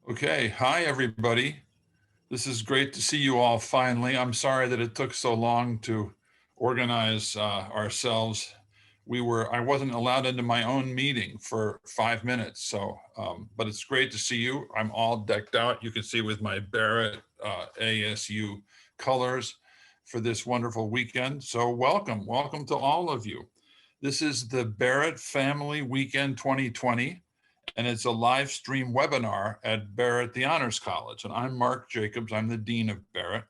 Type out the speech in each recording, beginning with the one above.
Okay, hi everybody. This is great to see you all finally. I'm sorry that it took so long to organize ourselves. I wasn't allowed into my own meeting for 5 minutes. But it's great to see you. I'm all decked out. You can see with my Barrett ASU colors for this wonderful weekend. So welcome to all of you. This is the Barrett Family Weekend 2020, and it's a live stream webinar at Barrett the Honors College. And I'm Mark Jacobs. I'm the Dean of Barrett.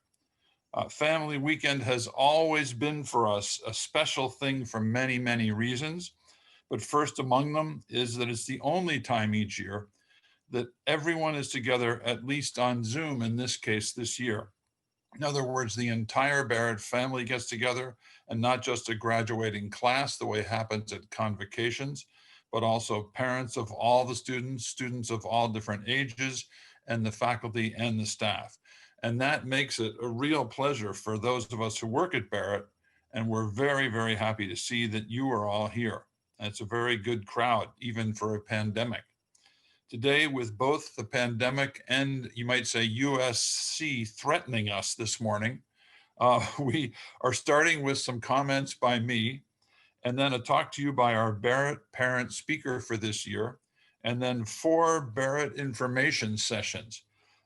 Family Weekend has always been for us a special thing for many, many reasons. But first among them is that it's the only time each year that everyone is together, at least on Zoom in this case this year. In other words, the entire Barrett family gets together, and not just a graduating class the way it happens at convocations, but also parents of all the students, students of all different ages, and the faculty and the staff. And that makes it a real pleasure for those of us who work at Barrett, and we're very, very happy to see that you are all here. And it's a very good crowd, even for a pandemic. Today, with both the pandemic and, you might say, USC threatening us this morning, we are starting with some comments by me, and then a talk to you by our Barrett parent speaker for this year, and then 4 Barrett information sessions.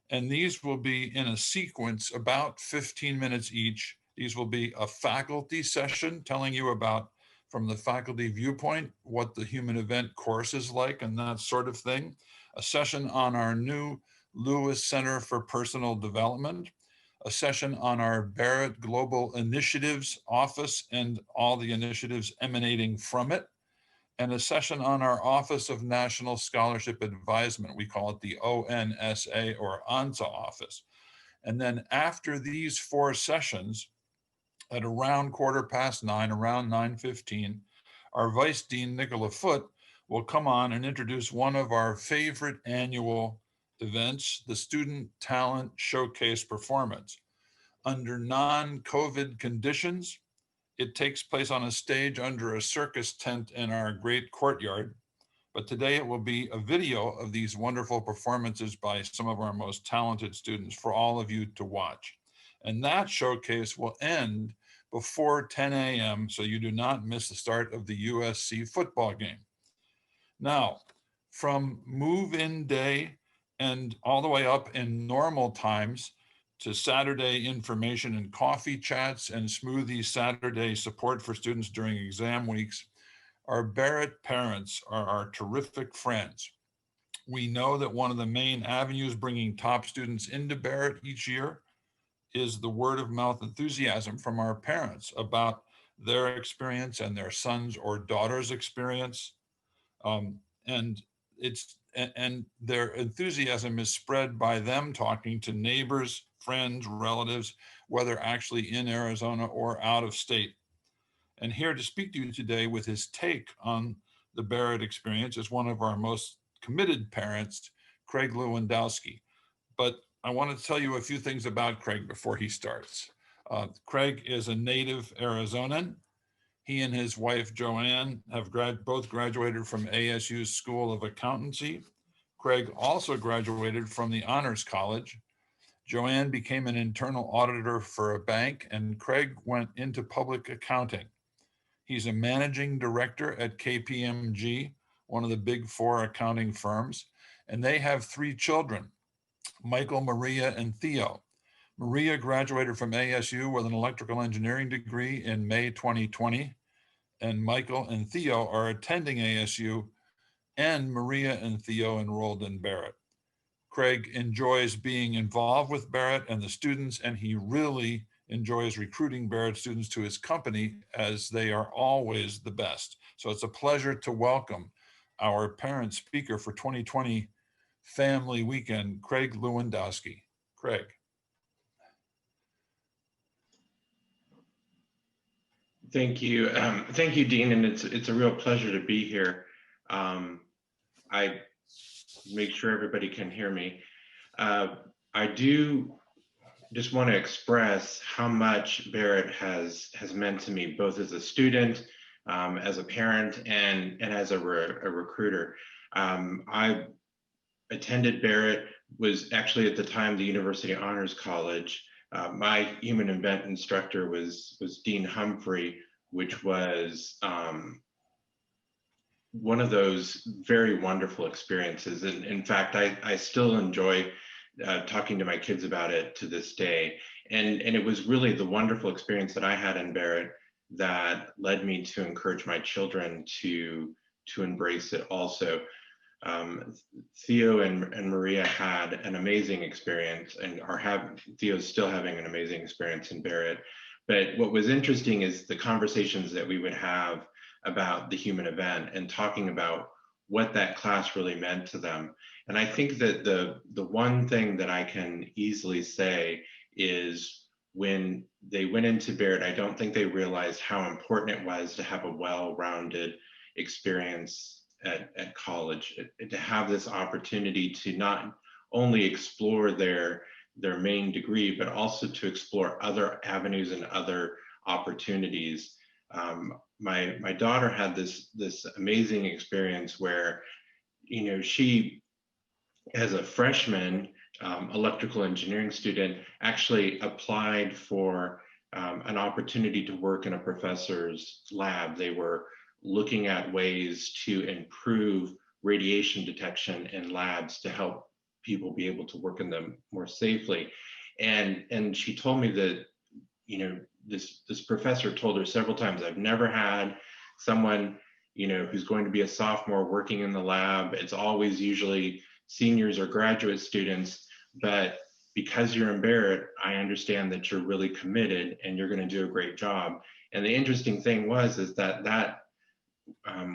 And these will be in a sequence about 15 minutes each. These will be a faculty session telling you about, from the faculty viewpoint, what the human event course is like and that sort of thing. A session on our new Lewis Center for Personal Development, a session on our Barrett Global Initiatives Office and all the initiatives emanating from it, and a session on our Office of National Scholarship Advisement. We call it the ONSA or ONSA office. And then after these 4 sessions, at around 9:15, around 9:15, our Vice Dean, Nicola Foote, will come on and introduce one of our favorite annual events, the Student Talent Showcase Performance. Under non-COVID conditions, it takes place on a stage under a circus tent in our great courtyard. But today it will be a video of these wonderful performances by some of our most talented students for all of you to watch. And that showcase will end before 10 a.m. so you do not miss the start of the USC football game. Now, from move-in day and all the way up in normal times to Saturday information and coffee chats and smoothie Saturday support for students during exam weeks, our Barrett parents are our terrific friends. We know that one of the main avenues bringing top students into Barrett each year is the word of mouth enthusiasm from our parents about their experience and their sons or daughters' experience. And their enthusiasm is spread by them talking to neighbors, friends, relatives, whether actually in Arizona or out of state. And here to speak to you today with his take on the Barrett experience is one of our most committed parents, Craig Lewandowski. But I want to tell you a few things about Craig before he starts. Craig is a native Arizonan. He and his wife, Joanne, have both graduated from ASU's School of Accountancy. Craig also graduated from the Honors College. Joanne became an internal auditor for a bank, and Craig went into public accounting. He's a managing director at KPMG, one of the big 4 accounting firms, and they have 3 children, Michael, Maria, and Theo. Maria graduated from ASU with an electrical engineering degree in May 2020, and Michael and Theo are attending ASU, and Maria and Theo enrolled in Barrett. Craig enjoys being involved with Barrett and the students, and he really enjoys recruiting Barrett students to his company, as they are always the best. So it's a pleasure to welcome our parent speaker for 2020 Family Weekend, Craig Lewandowski. Craig. Thank you. Thank you, Dean, and it's a real pleasure to be here. I make sure everybody can hear me. I do just want to express how much Barrett has meant to me, both as a student, as a parent, and as a recruiter. I attended Barrett was actually at the time the University Honors College. My human event instructor was Dean Humphrey, which was one of those very wonderful experiences. And in fact, I still enjoy talking to my kids about it to this day. And it was really the wonderful experience that I had in Barrett that led me to encourage my children to embrace it also. Um, Theo and Maria had an amazing experience and Theo's still having an amazing experience in Barrett. But what was interesting is the conversations that we would have about the human event and talking about what that class really meant to them. And I think that the one thing that I can easily say is when they went into Barrett, I don't think they realized how important it was to have a well-rounded experience at college, to have this opportunity to not only explore their main degree, but also to explore other avenues and other opportunities. My daughter had this amazing experience where, she as a freshman electrical engineering student actually applied for an opportunity to work in a professor's lab. They were looking at ways to improve radiation detection in labs to help people be able to work in them more safely. And she told me that, this professor told her several times, I've never had someone, who's going to be a sophomore working in the lab. It's always usually seniors or graduate students, but because you're in Barrett, I understand that you're really committed and you're going to do a great job. And the interesting thing is that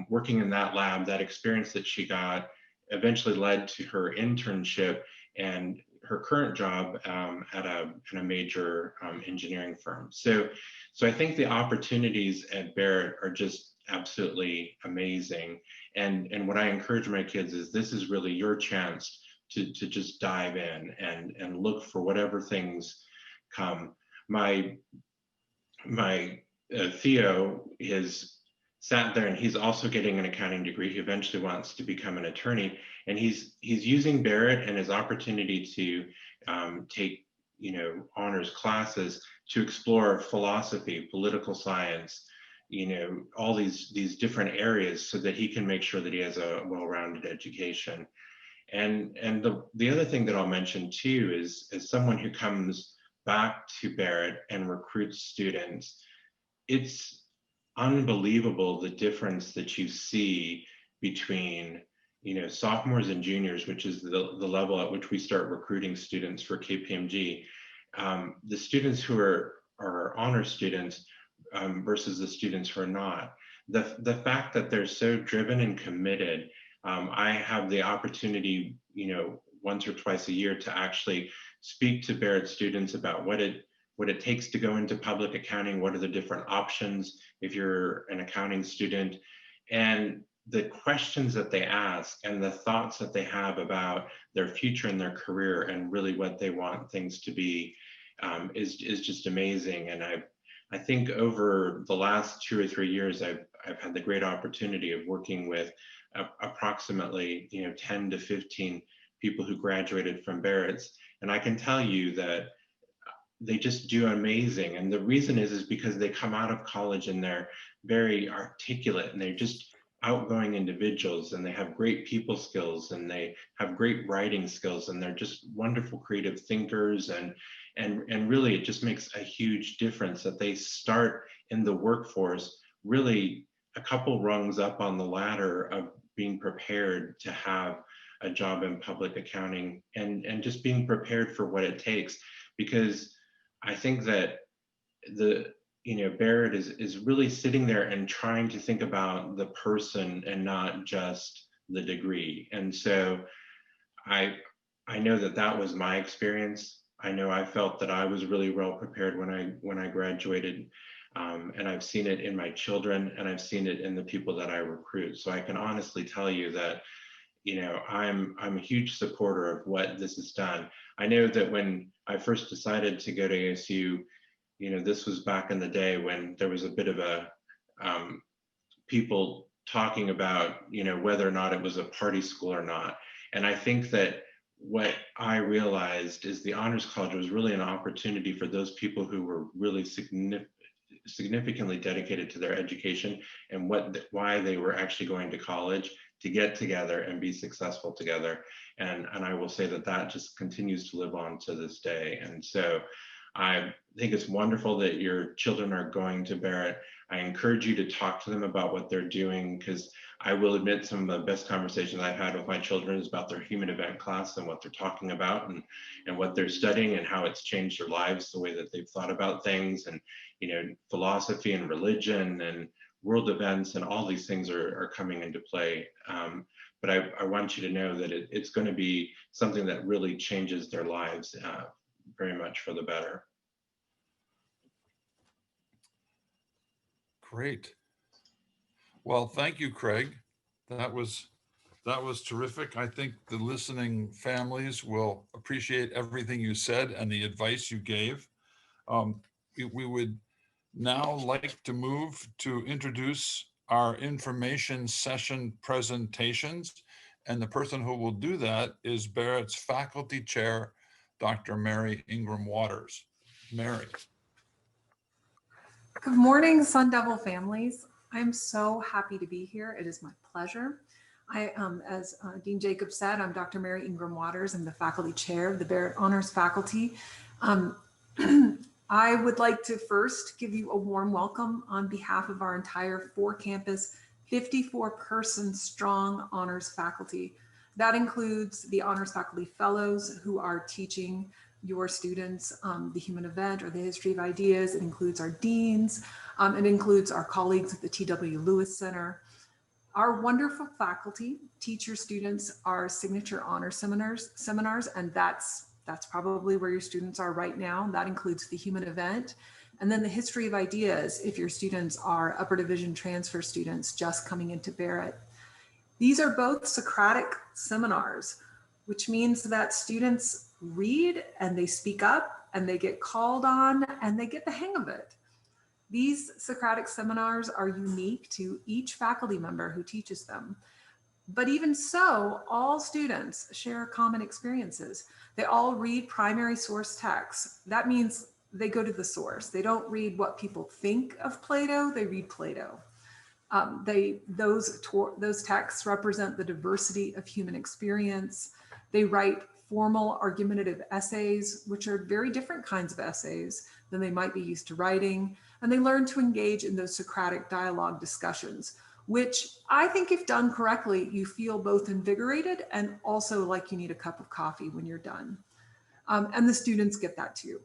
working in that lab, that experience that she got eventually led to her internship and her current job at a major engineering firm. So I think the opportunities at Barrett are just absolutely amazing. And what I encourage my kids is this is really your chance to just dive in and look for whatever things come. My Theo is sat there and he's also getting an accounting degree. He eventually wants to become an attorney, and he's using Barrett and his opportunity to take honors classes to explore philosophy, political science, all these different areas, so that he can make sure that he has a well-rounded education. And the other thing that I'll mention too is as someone who comes back to Barrett and recruits students, it's unbelievable the difference that you see between sophomores and juniors, which is the level at which we start recruiting students for KPMG. The students who are honor students versus the students who are not. The fact that they're so driven and committed. I have the opportunity, once or twice a year to actually speak to Barrett students about what it takes to go into public accounting, what are the different options if you're an accounting student, and the questions that they ask and the thoughts that they have about their future and their career and really what they want things to be is just amazing. And I think over the last 2 or 3 years, I've had the great opportunity of working with approximately 10 to 15 people who graduated from Barrett's, and I can tell you that they just do amazing. And the reason is because they come out of college and they're very articulate and they're just outgoing individuals, and they have great people skills and they have great writing skills, and they're just wonderful creative thinkers. And really it just makes a huge difference that they start in the workforce really a couple rungs up on the ladder of being prepared to have a job in public accounting, and just being prepared for what it takes. Because I think that Barrett is really sitting there and trying to think about the person and not just the degree. And so I know that was my experience. I know I felt that I was really well prepared when I graduated, and I've seen it in my children, and I've seen it in the people that I recruit. So I can honestly tell you that I'm a huge supporter of what this has done. I know that when I first decided to go to ASU, this was back in the day when there was a bit of a people talking about whether or not it was a party school or not. And I think that what I realized is the Honors College was really an opportunity for those people who were really significantly dedicated to their education and why they were actually going to college, to get together and be successful together. And I will say that that just continues to live on to this day. And so I think it's wonderful that your children are going to Barrett. I encourage you to talk to them about what they're doing, because I will admit some of the best conversations I've had with my children is about their human event class and what they're talking about, and what they're studying and how it's changed their lives, the way that they've thought about things, and philosophy and religion and world events and all these things are coming into play. But I want you to know that it's going to be something that really changes their lives very much for the better. Great. Well, thank you, Craig. That was that was terrific. I think the listening families will appreciate everything you said and the advice you gave. We would now like to move to introduce our information session presentations. And the person who will do that is Barrett's faculty chair, Dr. Mary Ingram Waters. Mary. Good morning, Sun Devil families. I'm so happy to be here. It is my pleasure. As Dean Jacobs said, I'm Dr. Mary Ingram Waters. I'm the faculty chair of the Barrett Honors Faculty. I would like to first give you a warm welcome on behalf of our entire 4-campus, 54-person strong honors faculty. That includes the honors faculty fellows who are teaching your students the human event or the history of ideas. It includes our deans. It includes our colleagues at the T.W. Lewis Center. Our wonderful faculty teach your students our signature honor seminars, and that's probably where your students are right now. That includes the human event, and then the history of ideas if your students are upper division transfer students just coming into Barrett. These are both Socratic seminars, which means that students read and they speak up and they get called on and they get the hang of it. These Socratic seminars are unique to each faculty member who teaches them. But even so, all students share common experiences. They all read primary source texts. That means they go to the source. They don't read what people think of Plato, they read Plato. Those texts represent the diversity of human experience. They write formal argumentative essays, which are very different kinds of essays than they might be used to writing. And they learn to engage in those Socratic dialogue discussions, which I think if done correctly, you feel both invigorated and also like you need a cup of coffee when you're done. And the students get that too.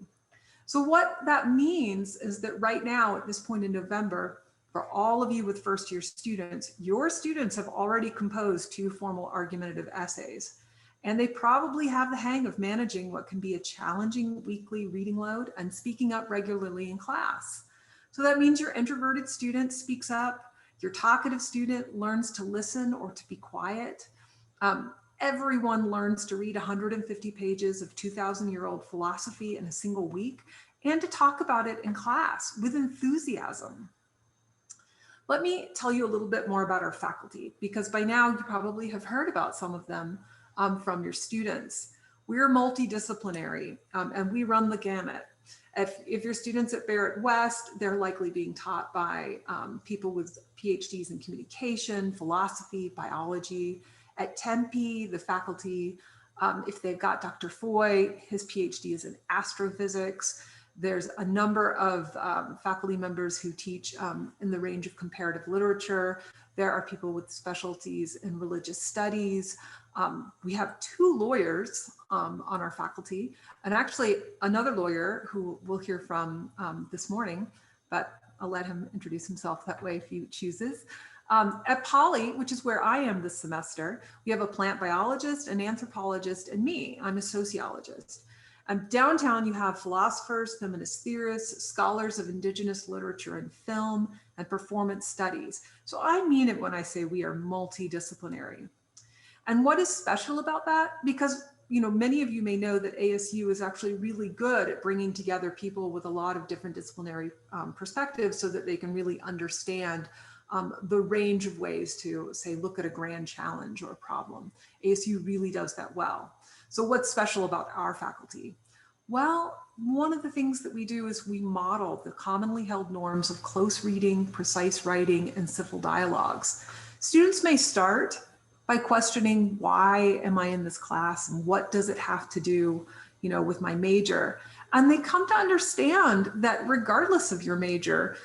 So what that means is that right now at this point in November, for all of you with first year students, your students have already composed 2 formal argumentative essays. And they probably have the hang of managing what can be a challenging weekly reading load and speaking up regularly in class. So that means your introverted student speaks up, your talkative student learns to listen or to be quiet. Everyone learns to read 150 pages of 2,000-year-old philosophy in a single week and to talk about it in class with enthusiasm. Let me tell you a little bit more about our faculty, because by now you probably have heard about some of them from your students. We're multidisciplinary and we run the gamut. If your students at Barrett West, they're likely being taught by people with PhDs in communication, philosophy, biology. At Tempe, the faculty, if they've got Dr. Foy, his PhD is in astrophysics. There's a number of faculty members who teach in the range of comparative literature. There are people with specialties in religious studies. We have 2 lawyers on our faculty, and actually another lawyer who we'll hear from this morning, but I'll let him introduce himself that way if he chooses. At Poly, which is where I am this semester, we have a plant biologist, an anthropologist, and me. I'm a sociologist. Downtown, you have philosophers, feminist theorists, scholars of indigenous literature and film, and performance studies. So I mean it when I say we are multidisciplinary. And what is special about that? Because many of you may know that ASU is actually really good at bringing together people with a lot of different disciplinary perspectives so that they can really understand the range of ways to, say, look at a grand challenge or a problem. ASU really does that well. So what's special about our faculty? Well, one of the things that we do is we model the commonly held norms of close reading, precise writing, and civil dialogues. Students may start by questioning, why am I in this class and what does it have to do, with my major? And they come to understand that regardless of your major,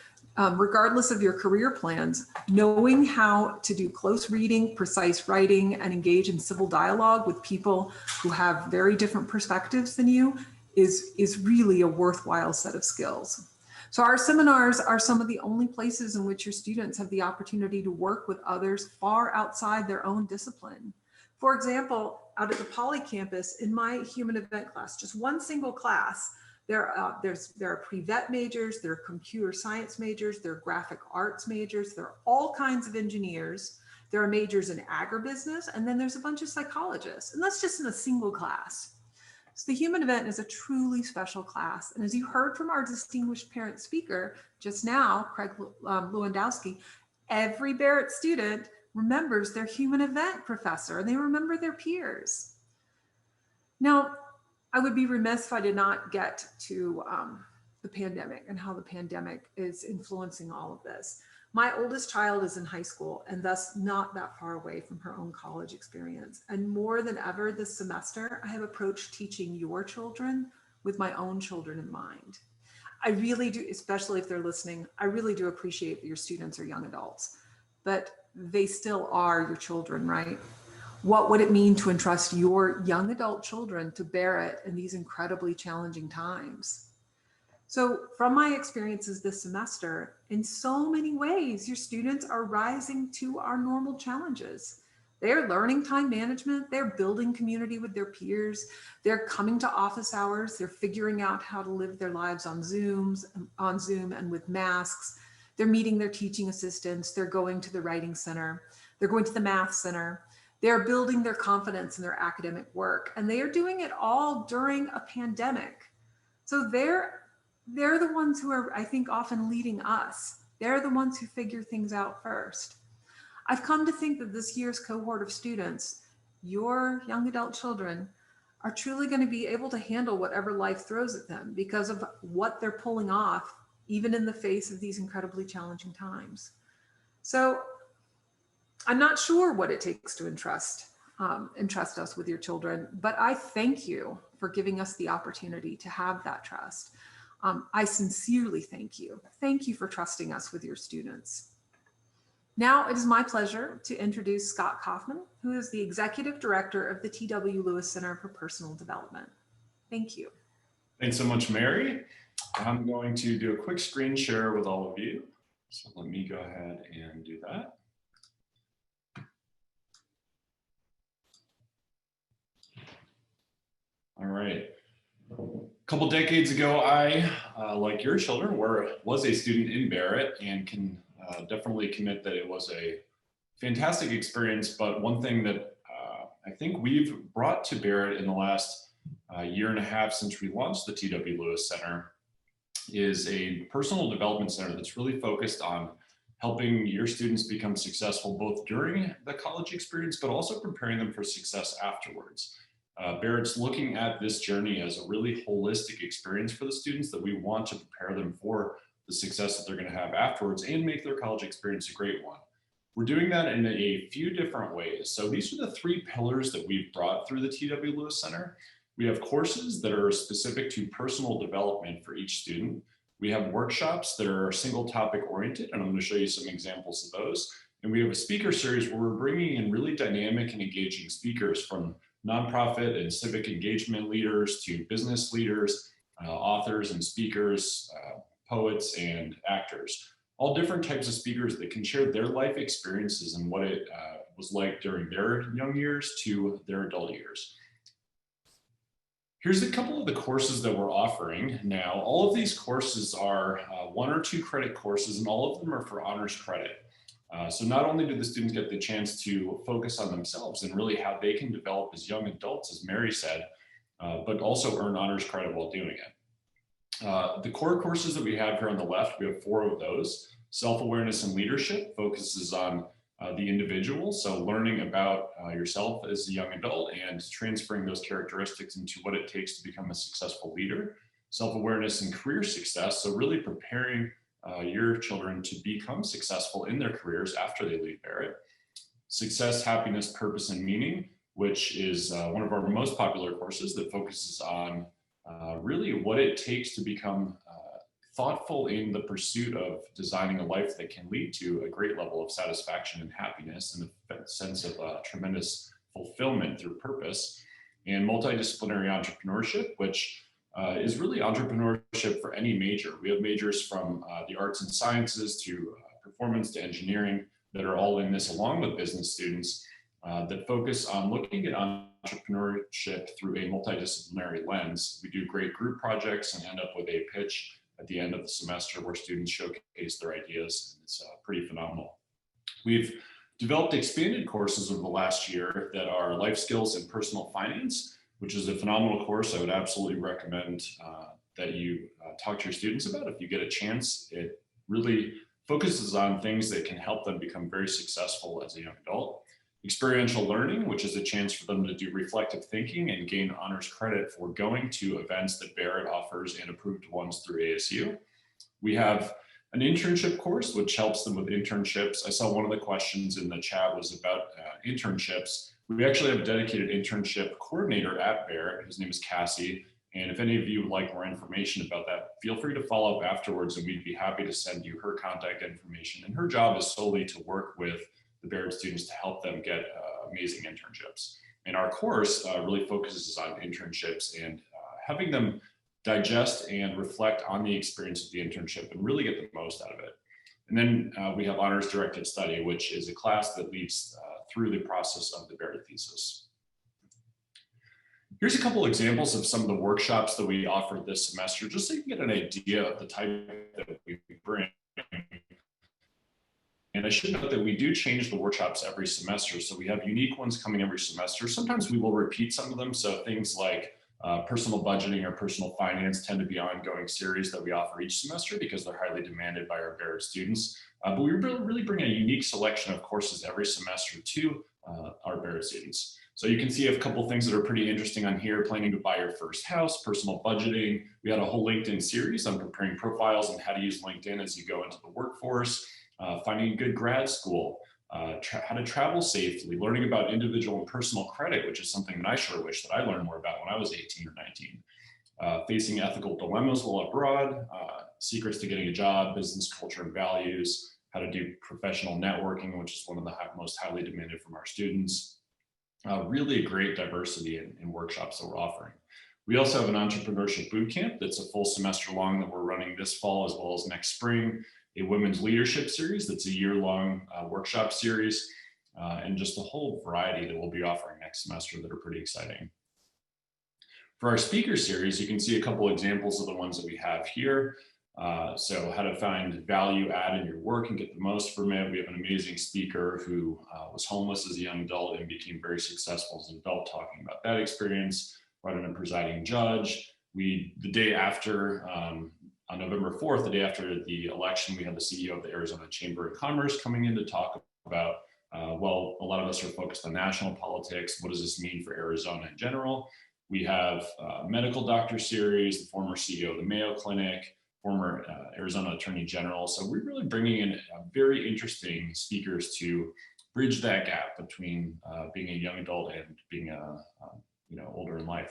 regardless of your career plans, knowing how to do close reading, precise writing, and engage in civil dialogue with people who have very different perspectives than you is really a worthwhile set of skills. So our seminars are some of the only places in which your students have the opportunity to work with others far outside their own discipline. For example, out at the Poly campus, in my human event class, just one single class, there are pre-vet majors, there are computer science majors, there are graphic arts majors, there are all kinds of engineers, there are majors in agribusiness, and then there's a bunch of psychologists, and that's just in a single class. So the human event is a truly special class. And as you heard from our distinguished parent speaker just now, Craig Lewandowski, every Barrett student remembers their human event professor and they remember their peers. Now, I would be remiss if I did not get to the pandemic and how the pandemic is influencing all of this. My oldest child is in high school and thus not that far away from her own college experience. And more than ever this semester, I have approached teaching your children with my own children in mind. I really do, especially if they're listening, I really do appreciate that your students are young adults, but they still are your children, right? What would it mean to entrust your young adult children to Barrett in these incredibly challenging times? So from my experiences this semester, in so many ways, your students are rising to our normal challenges. They're learning time management, they're building community with their peers, they're coming to office hours, they're figuring out how to live their lives on Zoom and with masks, they're meeting their teaching assistants, they're going to the writing center, they're going to the math center, they're building their confidence in their academic work, and they are doing it all during a pandemic. So they're the ones who are, I think, often leading us. They're the ones who figure things out first. I've come to think that this year's cohort of students, your young adult children, are truly going to be able to handle whatever life throws at them because of what they're pulling off, even in the face of these incredibly challenging times. So I'm not sure what it takes to entrust us with your children, but I thank you for giving us the opportunity to have that trust. I sincerely thank you. Thank you for trusting us with your students. Now it is my pleasure to introduce Scott Kaufman, who is the Executive Director of the T.W. Lewis Center for Personal Development. Thank you. Thanks so much, Mary. I'm going to do a quick screen share with all of you. So let me go ahead and do that. All right. A couple decades ago, I, like your children, was a student in Barrett and can definitely commit that it was a fantastic experience. But one thing that I think we've brought to Barrett in the last year and a half since we launched the T.W. Lewis Center is a personal development center that's really focused on helping your students become successful both during the college experience, but also preparing them for success afterwards. Barrett's looking at this journey as a really holistic experience for the students that we want to prepare them for the success that they're going to have afterwards and make their college experience a great one. We're doing that in a few different ways. So these are the three pillars that we've brought through the T.W. Lewis Center. We have courses that are specific to personal development for each student. We have workshops that are single topic oriented, and I'm going to show you some examples of those. And we have a speaker series where we're bringing in really dynamic and engaging speakers from nonprofit and civic engagement leaders to business leaders, authors and speakers, poets and actors, all different types of speakers that can share their life experiences and what it was like during their young years to their adult years. Here's a couple of the courses that we're offering now. All of these courses are 1 or 2 credit courses, and all of them are for honors credit. So not only do the students get the chance to focus on themselves and really how they can develop as young adults, as Mary said, but also earn honors credit while doing it. The core courses that we have here on the left, we have 4 of those. Self-awareness and leadership focuses on the individual. So learning about yourself as a young adult and transferring those characteristics into what it takes to become a successful leader, self-awareness and career success. So really preparing your children to become successful in their careers after they leave Barrett. Success, happiness, purpose, and meaning, which is one of our most popular courses that focuses on really what it takes to become thoughtful in the pursuit of designing a life that can lead to a great level of satisfaction and happiness and a sense of tremendous fulfillment through purpose. And multidisciplinary entrepreneurship, which is really entrepreneurship for any major. We have majors from the arts and sciences to performance to engineering that are all in this, along with business students that focus on looking at entrepreneurship through a multidisciplinary lens. We do great group projects and end up with a pitch at the end of the semester where students showcase their ideas, and it's pretty phenomenal. We've developed expanded courses over the last year that are life skills and personal finance, which is a phenomenal course. I would absolutely recommend that you talk to your students about if you get a chance. It really focuses on things that can help them become very successful as a young adult. Experiential learning, which is a chance for them to do reflective thinking and gain honors credit for going to events that Barrett offers and approved ones through ASU. We have an internship course, which helps them with internships. I saw one of the questions in the chat was about internships. We actually have a dedicated internship coordinator at Barrett. His name is Cassie. And if any of you would like more information about that, feel free to follow up afterwards and we'd be happy to send you her contact information. And her job is solely to work with the Barrett students to help them get amazing internships. And our course really focuses on internships and having them digest and reflect on the experience of the internship and really get the most out of it. And then we have honors directed study, which is a class that leads through the process of the Barrett thesis. Here's a couple examples of some of the workshops that we offered this semester, just so you can get an idea of the type that we bring. And I should note that we do change the workshops every semester. So we have unique ones coming every semester. Sometimes we will repeat some of them. So things like personal budgeting or personal finance tend to be ongoing series that we offer each semester because they're highly demanded by our Barrett students. But we really bring a unique selection of courses every semester to our Barrett students. So you can see a couple things that are pretty interesting on here: planning to buy your first house, personal budgeting. We had a whole LinkedIn series on preparing profiles and how to use LinkedIn as you go into the workforce. Finding a good grad school, how to travel safely, learning about individual and personal credit, which is something that I sure wish that I learned more about when I was 18 or 19. Facing ethical dilemmas while abroad, secrets to getting a job, business culture and values, how to do professional networking, which is one of the most highly demanded from our students. Really a great diversity in workshops that we're offering. We also have an entrepreneurship bootcamp that's a full semester long that we're running this fall as well as next spring. A women's leadership series that's a year-long workshop series, and just a whole variety that we'll be offering next semester that are pretty exciting. For our speaker series, you can see a couple examples of the ones that we have here. So how to find value add in your work and get the most from it. We have an amazing speaker who was homeless as a young adult and became very successful as an adult, talking about that experience. Running a presiding judge. The day after, on November 4th, the day after the election, we had the CEO of the Arizona Chamber of Commerce coming in to talk about, well, a lot of us are focused on national politics. What does this mean for Arizona in general? We have a medical doctor series, the former CEO of the Mayo Clinic, former Arizona Attorney General. So we're really bringing in very interesting speakers to bridge that gap between being a young adult and being older in life.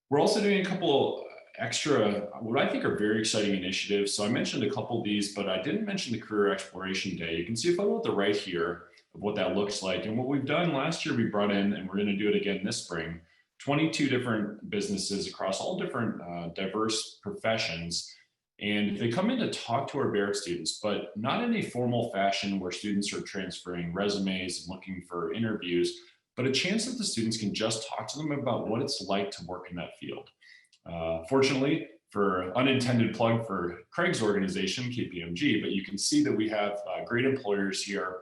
We're also doing a couple extra, what I think are very exciting initiatives. So I mentioned a couple of these, but I didn't mention the Career Exploration Day. You can see a photo at the right here of what that looks like. And what we've done last year, we brought in, and we're going to do it again this spring, 22 different businesses across all different diverse professions. And they come in to talk to our Barrett students, but not in a formal fashion where students are transferring resumes and looking for interviews, but a chance that the students can just talk to them about what it's like to work in that field. Fortunately, for unintended plug for Craig's organization, KPMG, but you can see that we have great employers here,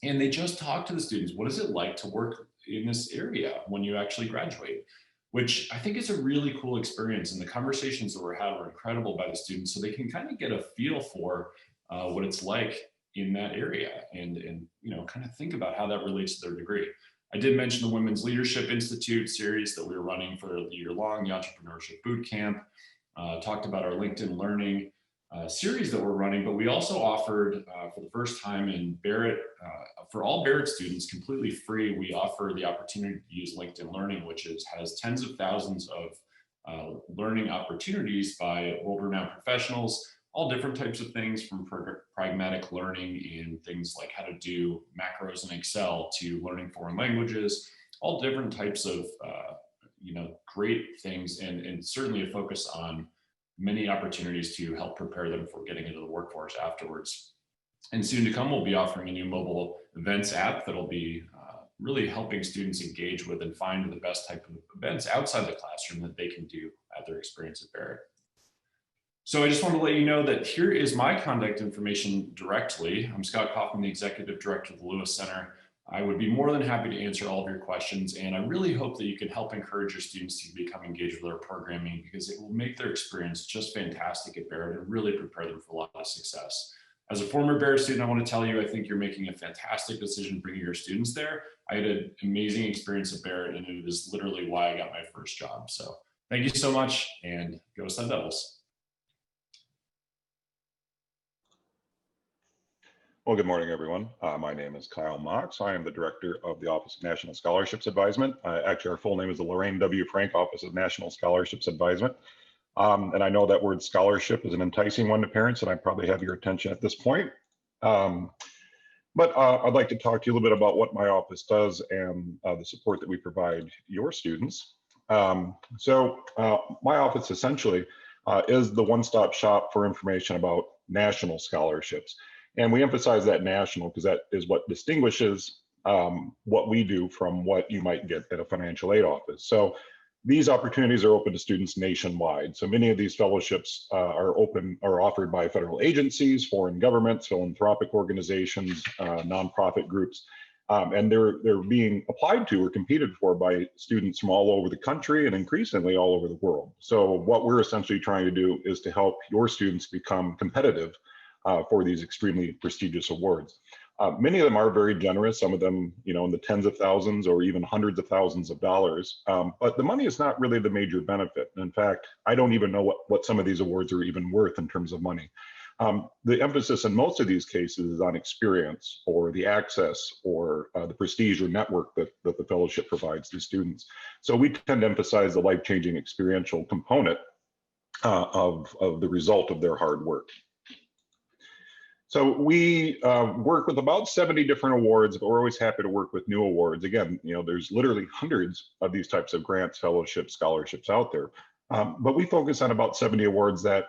and they just talk to the students. What is it like to work in this area when you actually graduate? Which I think is a really cool experience. And the conversations that we're having are incredible by the students, so they can kind of get a feel for what it's like in that area and kind of think about how that relates to their degree. I did mention the Women's Leadership Institute series that we were running for the year long, the Entrepreneurship Boot Camp. Talked about our LinkedIn Learning series that we're running, but we also offered for the first time in Barrett, for all Barrett students, completely free, we offer the opportunity to use LinkedIn Learning, which has tens of thousands of learning opportunities by world-renowned professionals, all different types of things, from pragmatic learning and things like how to do macros in Excel to learning foreign languages, all different types of great things, and certainly a focus on many opportunities to help prepare them for getting into the workforce afterwards. And soon to come, we'll be offering a new mobile events app that'll be really helping students engage with and find the best type of events outside the classroom that they can do at their experience at Barrett. So I just want to let you know that here is my contact information directly. I'm Scott Kaufman, the Executive Director of the Lewis Center. I would be more than happy to answer all of your questions, and I really hope that you can help encourage your students to become engaged with our programming, because it will make their experience just fantastic at Barrett and really prepare them for a lot of success. As a former Barrett student, I want to tell you, I think you're making a fantastic decision bringing your students there. I had an amazing experience at Barrett, and it is literally why I got my first job. So thank you so much, and go Sun Devils. Well, good morning, everyone. My name is Kyle Mox. I am the Director of the Office of National Scholarships Advisement. Actually, our full name is the Lorraine W. Frank Office of National Scholarships Advisement. And I know that word scholarship is an enticing one to parents, and I probably have your attention at this point. But I'd like to talk to you a little bit about what my office does and the support that we provide your students. So my office essentially is the one-stop shop for information about national scholarships. And we emphasize that national because that is what distinguishes what we do from what you might get at a financial aid office. So these opportunities are open to students nationwide. So many of these fellowships are offered by federal agencies, foreign governments, philanthropic organizations, nonprofit groups, and they're being applied to or competed for by students from all over the country and increasingly all over the world. So what we're essentially trying to do is to help your students become competitive for these extremely prestigious awards. Many of them are very generous, some of them, in the tens of thousands or even hundreds of thousands of dollars. But the money is not really the major benefit. In fact, I don't even know what some of these awards are even worth in terms of money. The emphasis in most of these cases is on experience or the access or the prestige or network that the fellowship provides to students. So we tend to emphasize the life-changing experiential component of the result of their hard work. So we work with about 70 different awards, but we're always happy to work with new awards. Again, there's literally hundreds of these types of grants, fellowships, scholarships out there. But we focus on about 70 awards that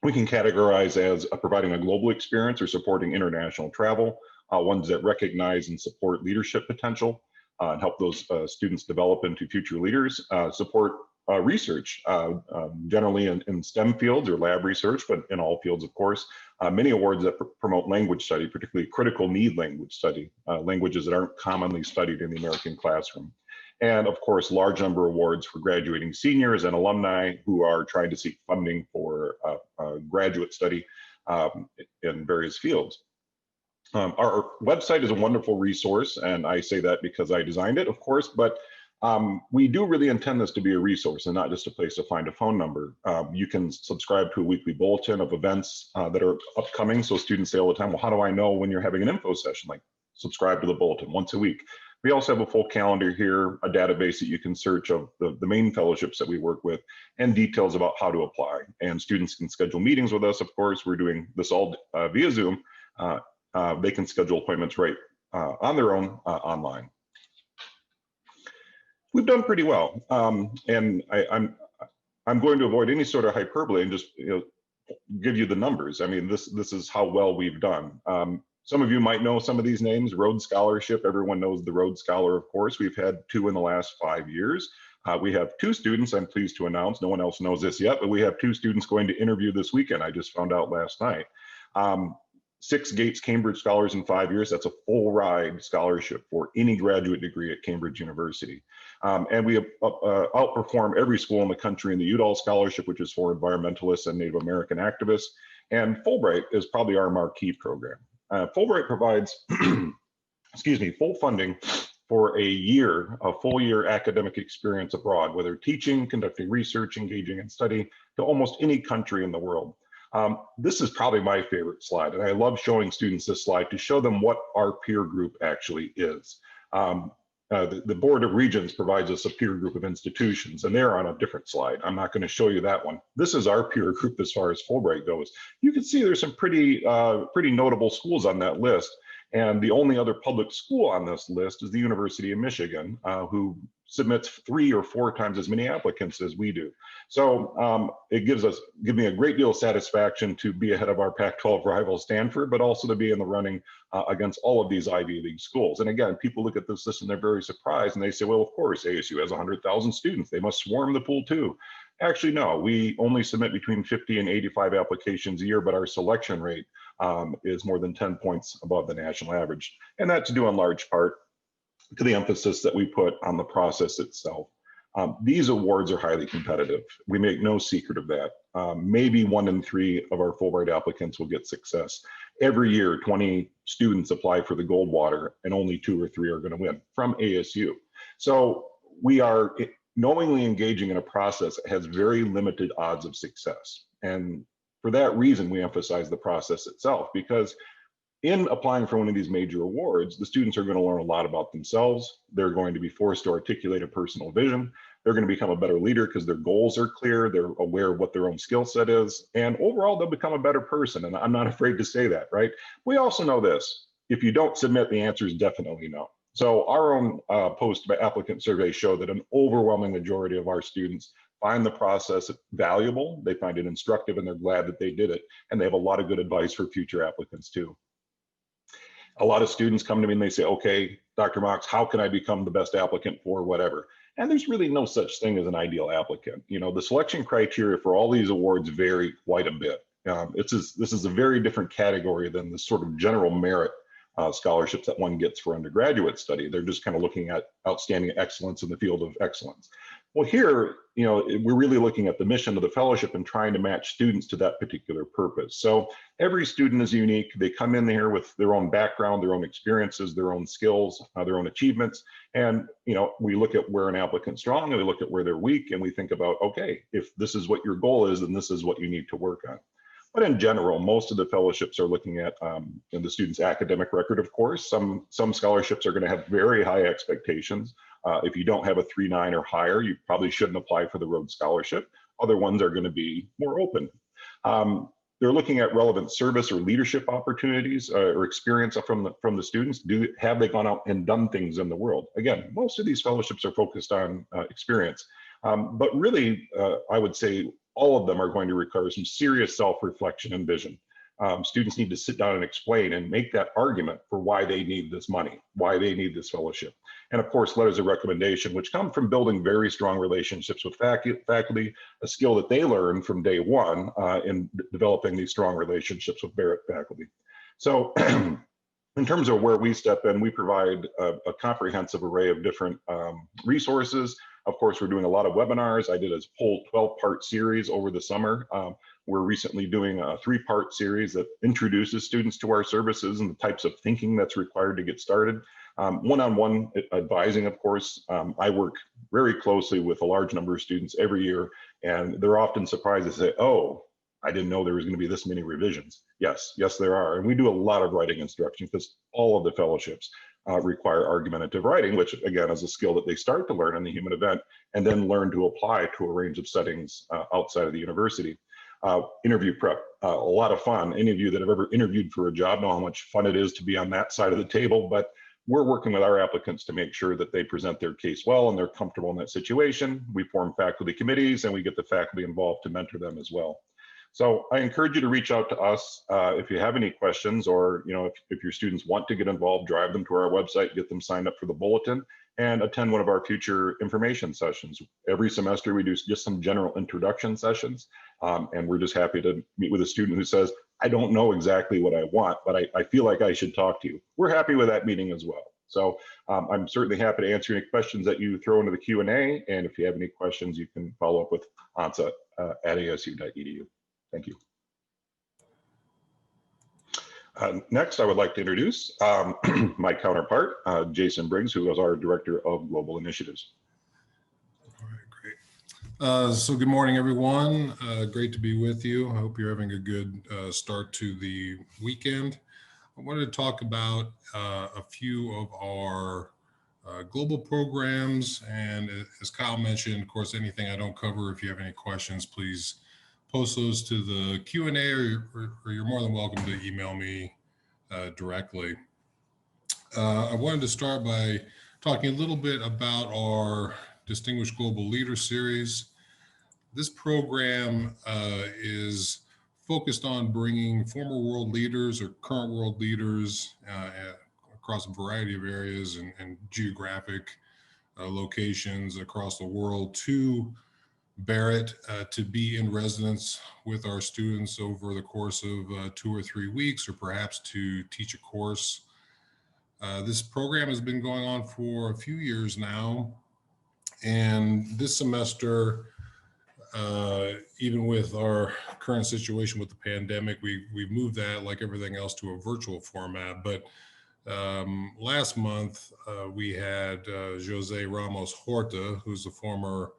we can categorize as providing a global experience or supporting international travel, ones that recognize and support leadership potential and help those students develop into future leaders, support research, generally in STEM fields or lab research, but in all fields, of course. Many awards that promote language study, particularly critical need language study, languages that aren't commonly studied in the American classroom. And of course, large number of awards for graduating seniors and alumni who are trying to seek funding for graduate study in various fields. Our website is a wonderful resource, and I say that because I designed it, of course, but we do really intend this to be a resource and not just a place to find a phone number. You can subscribe to a weekly bulletin of events that are upcoming. So students say all the time, well, how do I know when you're having an info session? Like, subscribe to the bulletin once a week. We also have a full calendar here, a database that you can search of the main fellowships that we work with, and details about how to apply. And students can schedule meetings with us. Of course, we're doing this all via Zoom. They can schedule appointments right on their own online. We've done pretty well, and I'm going to avoid any sort of hyperbole and just give you the numbers. I mean, this is how well we've done. Some of you might know some of these names. Rhodes Scholarship, everyone knows the Rhodes Scholar, of course. We've had 2 in the last 5 years. We have 2 students, I'm pleased to announce, no one else knows this yet, but we have 2 students going to interview this weekend. I just found out last night. 6 Gates Cambridge Scholars in 5 years. That's a full ride scholarship for any graduate degree at Cambridge University. And we outperform every school in the country in the Udall Scholarship, which is for environmentalists and Native American activists. And Fulbright is probably our marquee program. Fulbright provides, excuse me, full funding for a full year academic experience abroad, whether teaching, conducting research, engaging in study, to almost any country in the world. This is probably my favorite slide, and I love showing students this slide to show them what our peer group actually is. The Board of Regents provides us a peer group of institutions, and they're on a different slide. I'm not going to show you that one. This is our peer group as far as Fulbright goes. You can see there's some pretty notable schools on that list. And the only other public school on this list is the University of Michigan, who submits 3 or 4 times as many applicants as we do. So it gives me a great deal of satisfaction to be ahead of our Pac-12 rival Stanford, but also to be in the running against all of these Ivy League schools. And again, people look at this list and they're very surprised, and they say, well, of course, ASU has 100,000 students. They must swarm the pool too. Actually, no, we only submit between 50 and 85 applications a year, but our selection rate is more than 10 points above the national average. And that's due in large part to the emphasis that we put on the process itself. These awards are highly competitive. We make no secret of that. Maybe 1 in 3 of our Fulbright applicants will get success. Every year, 20 students apply for the Goldwater, and only 2 or 3 are going to win from ASU. So we are knowingly engaging in a process that has very limited odds of success. And for that reason, we emphasize the process itself, because in applying for one of these major awards, the students are going to learn a lot about themselves. They're going to be forced to articulate a personal vision. They're going to become a better leader because their goals are clear. They're aware of what their own skill set is. And overall, they'll become a better person. And I'm not afraid to say that, right? We also know this. If you don't submit, the answer is definitely no. So our own post-applicant survey show that an overwhelming majority of our students find the process valuable. They find it instructive, and they're glad that they did it. And they have a lot of good advice for future applicants too. A lot of students come to me and they say, okay, Dr. Mox, how can I become the best applicant for whatever? And there's really no such thing as an ideal applicant. You know, the selection criteria for all these awards vary quite a bit. This is a very different category than the sort of general merit scholarships that one gets for undergraduate study. They're just kind of looking at outstanding excellence in the field of excellence. Well, here, you know, we're really looking at the mission of the fellowship and trying to match students to that particular purpose. So every student is unique. They come in here with their own background, their own experiences, their own skills, their own achievements. And, you know, we look at where an applicant's strong and we look at where they're weak, and we think about, okay, if this is what your goal is, then this is what you need to work on. But in general, most of the fellowships are looking at the student's academic record, of course. Some scholarships are going to have very high expectations. If you don't have a 3.9 or higher, you probably shouldn't apply for the Rhodes Scholarship. Other ones are going to be more open. They're looking at relevant service or leadership opportunities or experience from the students. Have they gone out and done things in the world? Again, most of these fellowships are focused on experience. But really, I would say all of them are going to require some serious self-reflection and vision. Students need to sit down and explain and make that argument for why they need this money, why they need this fellowship. And of course, letters of recommendation, which come from building very strong relationships with faculty, a skill that they learn from day one in developing these strong relationships with Barrett faculty. So in terms of where we step in, we provide a comprehensive array of different resources. Of course, we're doing a lot of webinars. I did a whole 12-part series over the summer. We're recently doing a 3-part series that introduces students to our services and the types of thinking that's required to get started. One-on-one advising, of course. I work very closely with a large number of students every year, and they're often surprised to say, oh, I didn't know there was going to be this many revisions. Yes, there are. And we do a lot of writing instruction because all of the fellowships require argumentative writing, which again is a skill that they start to learn in the human event and then learn to apply to a range of settings outside of the university. Interview prep, a lot of fun. Any of you that have ever interviewed for a job know how much fun it is to be on that side of the table, but we're working with our applicants to make sure that they present their case well and they're comfortable in that situation. We form faculty committees and we get the faculty involved to mentor them as well. So I encourage you to reach out to us if you have any questions, or if your students want to get involved, drive them to our website, get them signed up for the bulletin, and attend one of our future information sessions. Every semester we do just some general introduction sessions, and we're just happy to meet with a student who says, I don't know exactly what I want, but I feel like I should talk to you. We're happy with that meeting as well. So I'm certainly happy to answer any questions that you throw into the Q&A. And if you have any questions, you can follow up with Ansa at asu.edu. Thank you. Next, I would like to introduce my counterpart, Jason Briggs, who is our Director of Global Initiatives. All right, great. So good morning, everyone. Great to be with you. I hope you're having a good start to the weekend. I wanted to talk about a few of our global programs. And as Kyle mentioned, of course, anything I don't cover, if you have any questions, please post those to the Q&A, or you're more than welcome to email me directly. I wanted to start by talking a little bit about our Distinguished Global Leader Series. This program is focused on bringing former world leaders or current world leaders across a variety of areas and geographic locations across the world to Barrett to be in residence with our students over the course of 2 or 3 weeks, or perhaps to teach a course. This program has been going on for a few years now, and this semester, even with our current situation with the pandemic, we've moved that, like everything else, to a virtual format. But last month, we had Jose Ramos Horta, who's the former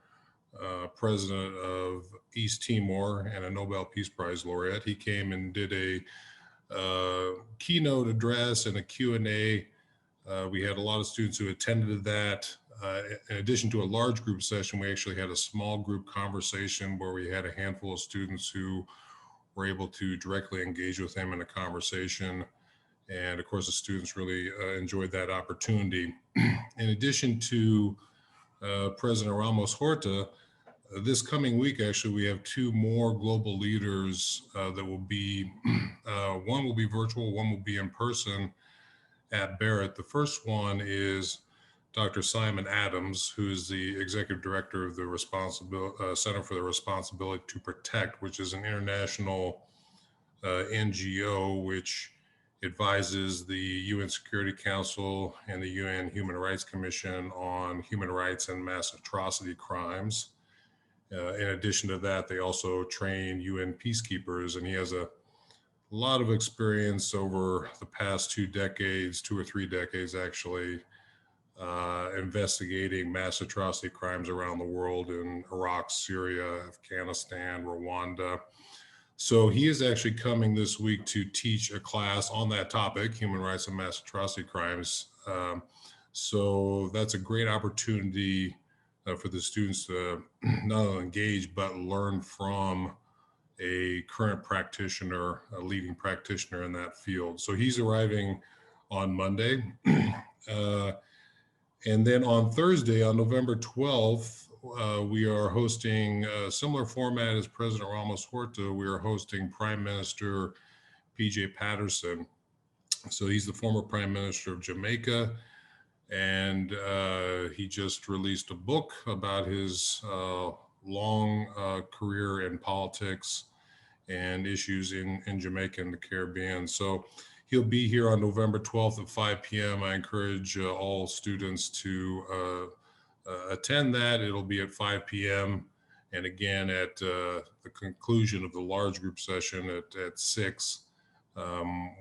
president of East Timor and a Nobel Peace Prize laureate. He came and did a keynote address and a Q&A. We had a lot of students who attended that. In addition to a large group session, we actually had a small group conversation where we had a handful of students who were able to directly engage with him in a conversation. And of course, the students really enjoyed that opportunity. In addition to President Ramos Horta, this coming week, actually, we have 2 more global leaders that will be, one will be virtual, one will be in person at Barrett. The first one is Dr. Simon Adams, who is the executive director of the Center for the Responsibility to Protect, which is an international NGO which advises the UN Security Council and the UN Human Rights Commission on human rights and mass atrocity crimes. In addition to that, they also train UN peacekeepers, and he has a lot of experience over the past 2 decades, 2 or 3 decades actually, investigating mass atrocity crimes around the world in Iraq, Syria, Afghanistan, Rwanda. So he is actually coming this week to teach a class on that topic, human rights and mass atrocity crimes. So that's a great opportunity for the students to not only engage, but learn from a current practitioner, a leading practitioner in that field. So he's arriving on Monday. And then on Thursday, on November 12th, we are hosting a similar format as President Ramos Horta. We are hosting Prime Minister P.J. Patterson. So he's the former Prime Minister of Jamaica. And he just released a book about his long career in politics and issues in Jamaica and the Caribbean. So he'll be here on November 12th at 5 p.m. I encourage all students to attend that. It'll be at 5 p.m. And again, at the conclusion of the large group session at 6,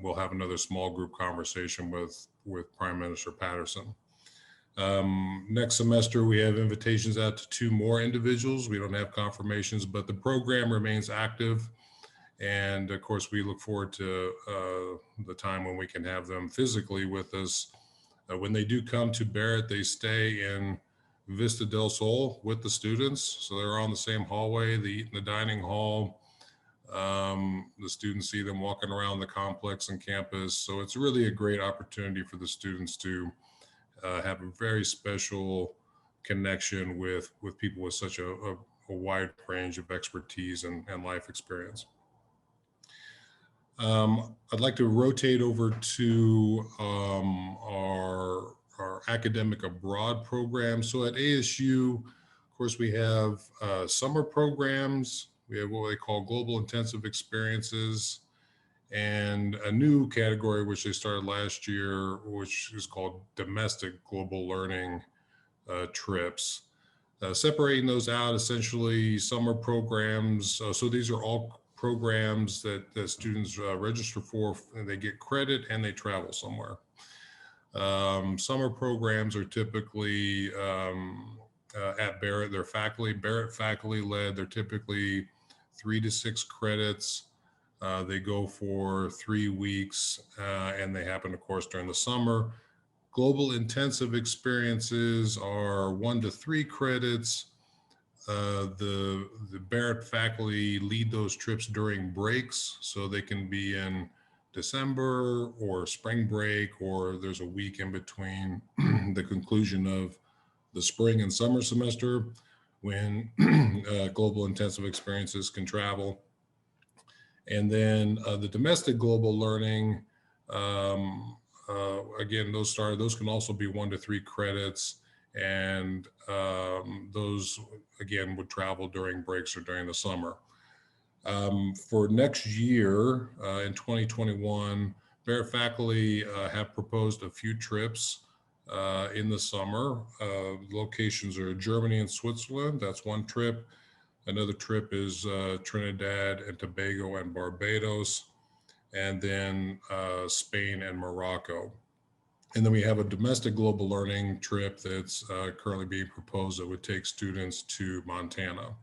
we'll have another small group conversation with Prime Minister Patterson. Next semester, we have invitations out to 2 more individuals. We don't have confirmations, but the program remains active. And of course, we look forward to the time when we can have them physically with us. When they do come to Barrett, they stay in Vista del Sol with the students. So they're on the same hallway, they eat in the dining hall. The students see them walking around the complex and campus. So it's really a great opportunity for the students to have a very special connection with people with such a wide range of expertise and life experience. I'd like to rotate over to our academic abroad program. So at ASU, of course, we have summer programs. We have what they call global intensive experiences. and a new category which they started last year, which is called domestic global learning trips. Separating those out, essentially summer programs. So these are all programs that students register for, and they get credit and they travel somewhere. Summer programs are typically at Barrett. They're Barrett faculty led. They're typically 3 to 6 credits. They go for 3 weeks, and they happen, of course, during the summer. Global intensive experiences are 1 to 3 credits. The Barrett faculty lead those trips during breaks, so they can be in December or spring break, or there's a week in between the conclusion of the spring and summer semester when global intensive experiences can travel. And then the domestic global learning, again, those can also be 1 to 3 credits. And those, again, would travel during breaks or during the summer. For next year, in 2021, Barrett faculty have proposed a few trips in the summer. Locations are Germany and Switzerland. That's one trip. Another trip is Trinidad and Tobago and Barbados, and then Spain and Morocco. And then we have a domestic global learning trip that's currently being proposed that would take students to Montana.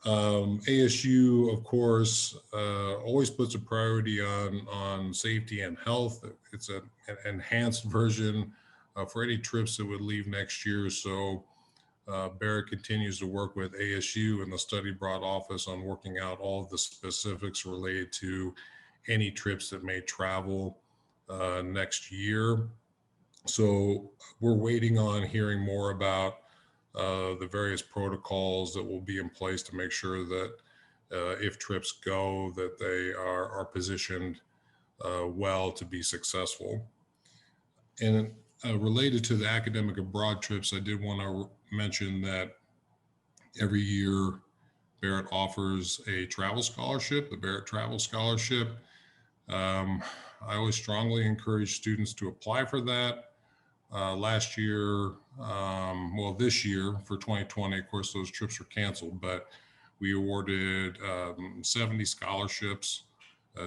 ASU, of course, always puts a priority on safety and health. It's an enhanced version for any trips that would leave next year. So Barrett continues to work with ASU and the study abroad office on working out all of the specifics related to any trips that may travel next year. So we're waiting on hearing more about the various protocols that will be in place to make sure that if trips go, that they are positioned well to be successful. And related to the academic abroad trips, I did want to mention that every year Barrett offers a travel scholarship, the Barrett Travel Scholarship. I always strongly encourage students to apply for that. Last year, this year for 2020, of course, those trips were canceled, but we awarded 70 scholarships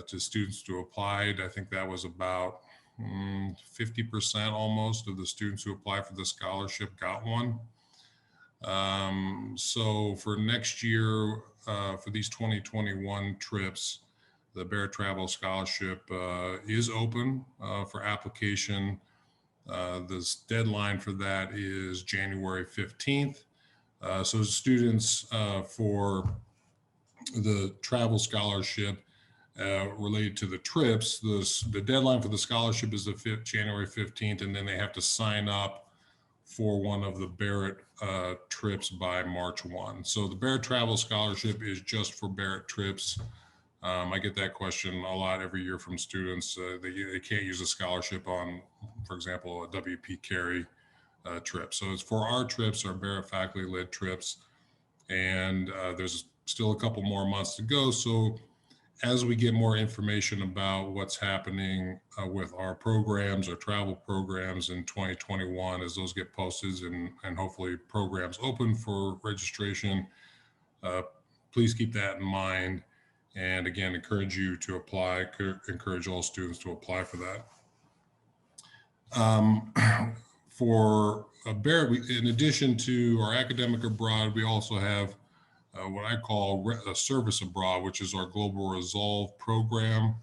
to students who applied. I think that was about 50% almost of the students who applied for the scholarship got one. So for next year, for these 2021 trips, the Barrett Travel Scholarship is open for application. This deadline for that is January 15th. So students for the travel scholarship related to the trips, the deadline for the scholarship is January 15th, and then they have to sign up for one of the Barrett trips by March 1. So the Barrett Travel Scholarship is just for Barrett trips. I get that question a lot every year from students. They can't use a scholarship on, for example, a WP Carey trip. So it's for our trips, our Barrett faculty-led trips, and there's still a couple more months to go. So as we get more information about what's happening with our programs, our travel programs in 2021, as those get posted and hopefully programs open for registration, please keep that in mind. And again, encourage you to apply, encourage all students to apply for that. For Barrett, in addition to our academic abroad, we also have what I call a service abroad, which is our Global Resolve program.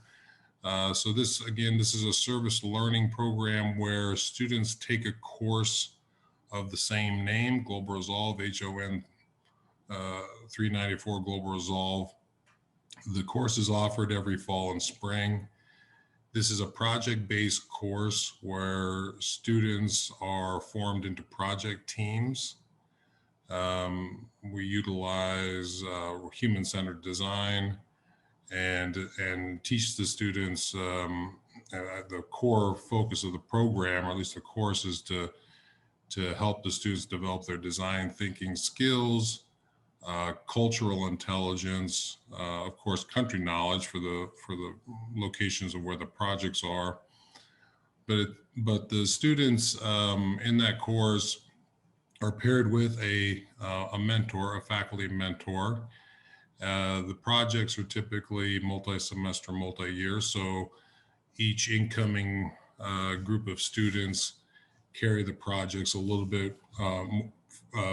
So this is a service learning program where students take a course of the same name, Global Resolve, HON 394 Global Resolve. The course is offered every fall and spring. This is a project-based course where students are formed into project teams. We utilize human-centered design and teach the students the core focus of the program, or at least the course, is to help the students develop their design thinking skills, cultural intelligence, of course, country knowledge for the locations of where the projects are. But the students in that course are paired with a mentor, a faculty mentor. The projects are typically multi-semester, multi-year, so each incoming group of students carry the projects a little bit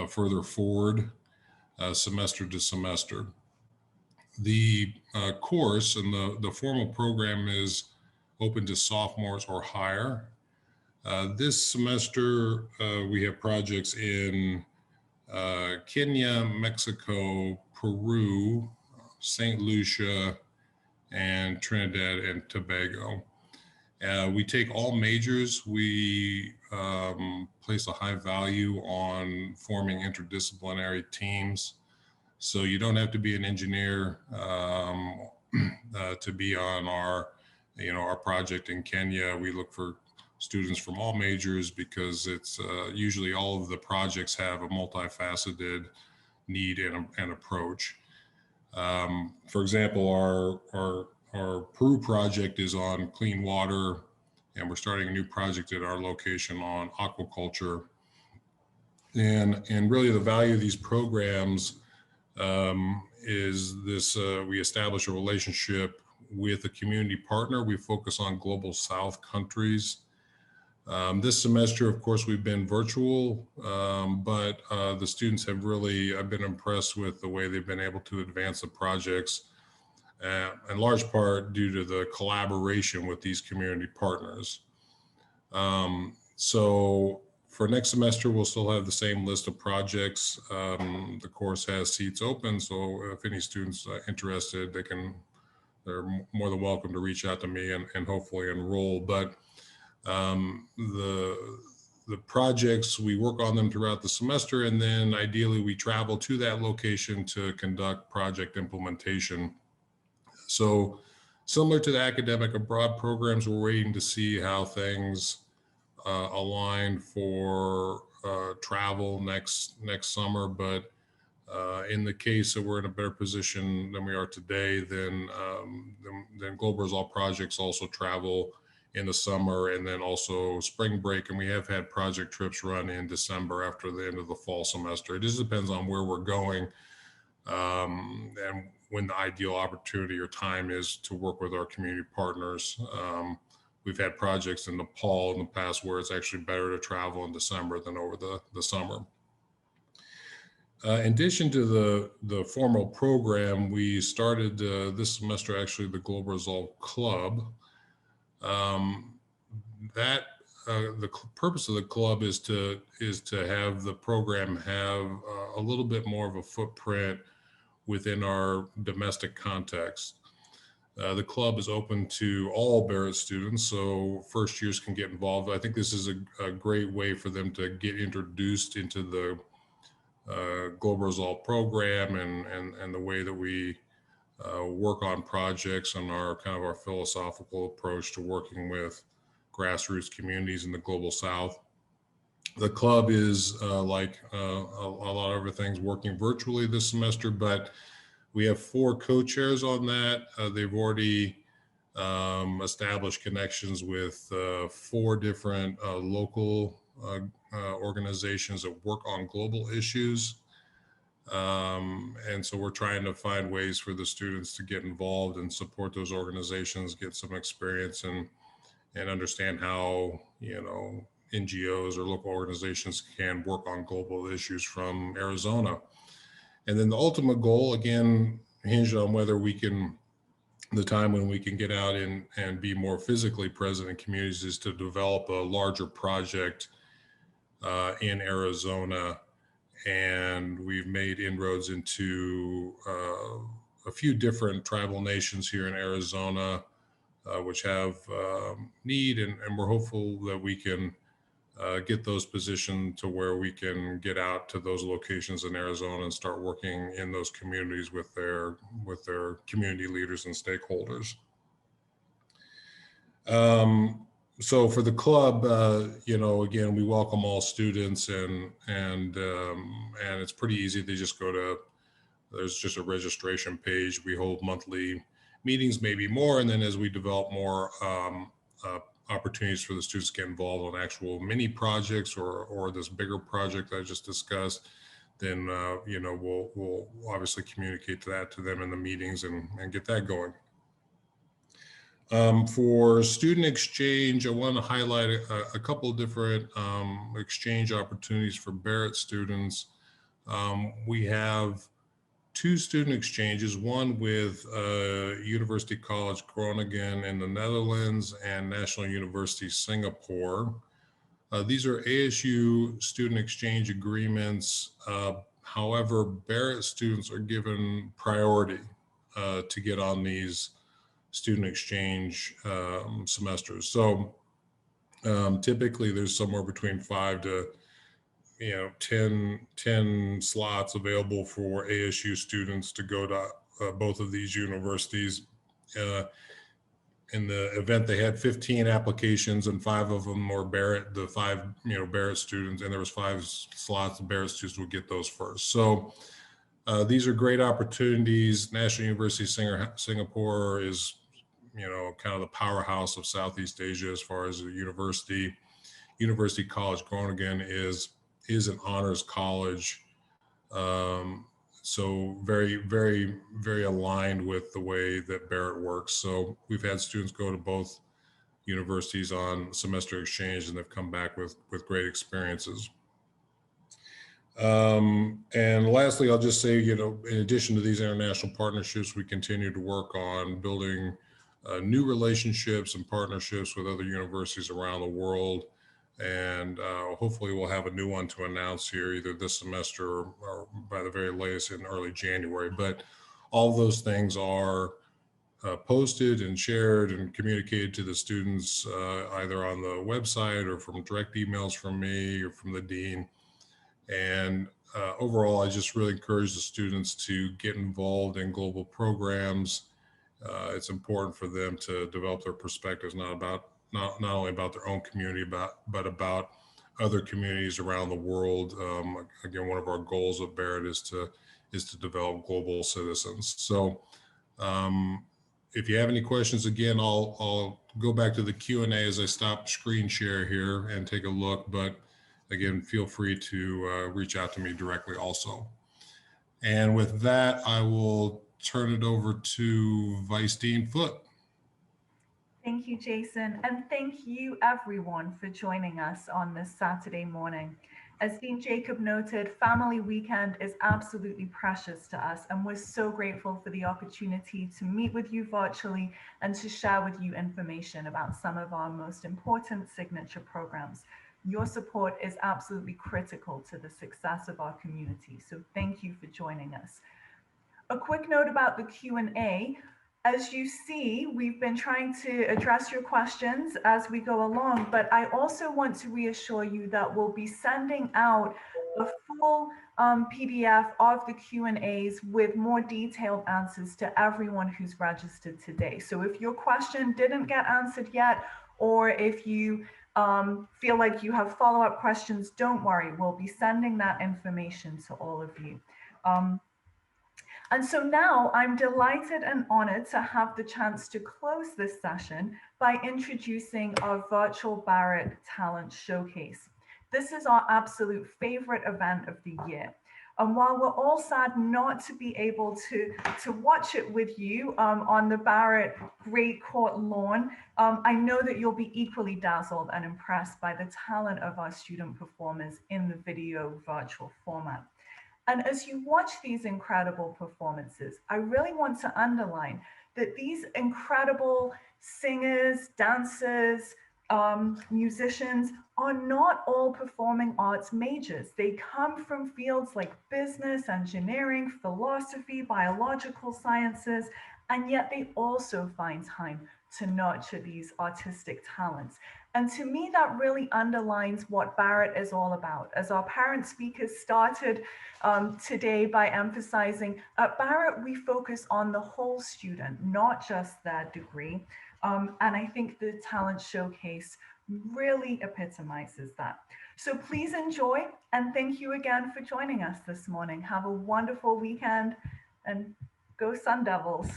further forward, semester to semester. The course and the formal program is open to sophomores or higher. This semester, we have projects in Kenya, Mexico, Peru, St. Lucia, and Trinidad and Tobago. We take all majors. We place a high value on forming interdisciplinary teams. So you don't have to be an engineer to be on our project in Kenya. We look for students from all majors because it's usually all of the projects have a multifaceted need and approach. For example, our Peru project is on clean water, and we're starting a new project at our location on aquaculture. And really the value of these programs is this, we establish a relationship with a community partner. We focus on global South countries. This semester, of course, we've been virtual, but the students have really, I've been impressed with the way they've been able to advance the projects, in large part due to the collaboration with these community partners. So for next semester, we'll still have the same list of projects. The course has seats open, so if any students are interested, they're more than welcome to reach out to me and hopefully enroll. But the projects, we work on them throughout the semester, and then ideally we travel to that location to conduct project implementation. So similar to the academic abroad programs, we're waiting to see how things align for travel next summer. But in the case that we're in a better position than we are today, then Global Resolve projects also travel in the summer and then also spring break. And we have had project trips run in December after the end of the fall semester. It just depends on where we're going and when the ideal opportunity or time is to work with our community partners. We've had projects in Nepal in the past where it's actually better to travel in December than over the summer. In addition to the formal program, we started this semester actually the Global Resolve Club. The purpose of the club is to have the program have a little bit more of a footprint within our domestic context. The club is open to all Barrett students, so first years can get involved. I think this is a great way for them to get introduced into the Global Resolve program and the way that we work on projects and our philosophical approach to working with grassroots communities in the Global South. The club is like a lot of other things working virtually this semester, but we have 4 co-chairs on that. They've already established connections with 4 different local organizations that work on global issues. And so we're trying to find ways for the students to get involved and support those organizations, get some experience and understand how, NGOs or local organizations can work on global issues from Arizona. And then the ultimate goal, again, hinged on whether we can, the time when we can get out and be more physically present in communities, is to develop a larger project in Arizona. And we've made inroads into a few different tribal nations here in Arizona, which have need, and we're hopeful that we can get those positioned to where we can get out to those locations in Arizona and start working in those communities with their community leaders and stakeholders. So for the club, again, we welcome all students, and it's pretty easy. They just go to There's just a registration page. We hold monthly meetings, maybe more. And then as we develop more opportunities for the students to get involved on actual mini projects or this bigger project I just discussed, then we'll obviously communicate that to them in the meetings and get that going. For student exchange, I want to highlight a couple of different exchange opportunities for Barrett students. We have 2 student exchanges, one with University College Groningen in the Netherlands and National University Singapore. These are ASU student exchange agreements. However, Barrett students are given priority to get on these student exchange semesters. So typically there's somewhere between 5 to 10 slots available for ASU students to go to both of these universities. In the event they had 15 applications and 5 of them were Barrett, the 5 Barrett students, and there was 5 slots, the Barrett students would get those first. So these are great opportunities. National University Singapore is kind of the powerhouse of Southeast Asia as far as a university. University College Groningen is an honors college. So very, very, very aligned with the way that Barrett works. So we've had students go to both universities on semester exchange and they've come back with great experiences. And lastly, I'll just say, in addition to these international partnerships, we continue to work on building new relationships and partnerships with other universities around the world. And hopefully we'll have a new one to announce here either this semester or by the very latest in early January. But all those things are posted and shared and communicated to the students either on the website or from direct emails from me or from the dean. And overall, I just really encourage the students to get involved in global programs. It's important for them to develop their perspectives, not only about their own community, but about other communities around the world. Again, one of our goals at Barrett is to develop global citizens. So if you have any questions, again, I'll go back to the Q&A as I stop screen share here and take a look. But again, feel free to reach out to me directly also. And with that, I will turn it over to Vice Dean Foote. Thank you, Jason, and thank you everyone for joining us on this Saturday morning. As Dean Jacob noted, Family Weekend is absolutely precious to us, and we're so grateful for the opportunity to meet with you virtually and to share with you information about some of our most important signature programs. Your support is absolutely critical to the success of our community, so thank you for joining us. A quick note about the Q&A. As you see, we've been trying to address your questions as we go along, but I also want to reassure you that we'll be sending out a full PDF of the Q&As with more detailed answers to everyone who's registered today. So if your question didn't get answered yet, or if you feel like you have follow-up questions, don't worry, we'll be sending that information to all of you. And so now I'm delighted and honored to have the chance to close this session by introducing our virtual Barrett Talent Showcase. This is our absolute favorite event of the year. And while we're all sad not to be able to watch it with you on the Barrett Great Court lawn, I know that you'll be equally dazzled and impressed by the talent of our student performers in the video virtual format. And as you watch these incredible performances, I really want to underline that these incredible singers, dancers, musicians are not all performing arts majors. They come from fields like business, engineering, philosophy, biological sciences, and yet they also find time to nurture these artistic talents. And to me, that really underlines what Barrett is all about. As our parent speakers started today by emphasizing, at Barrett, we focus on the whole student, not just their degree. And I think the talent showcase really epitomizes that. So please enjoy, and thank you again for joining us this morning. Have a wonderful weekend, And go Sun Devils.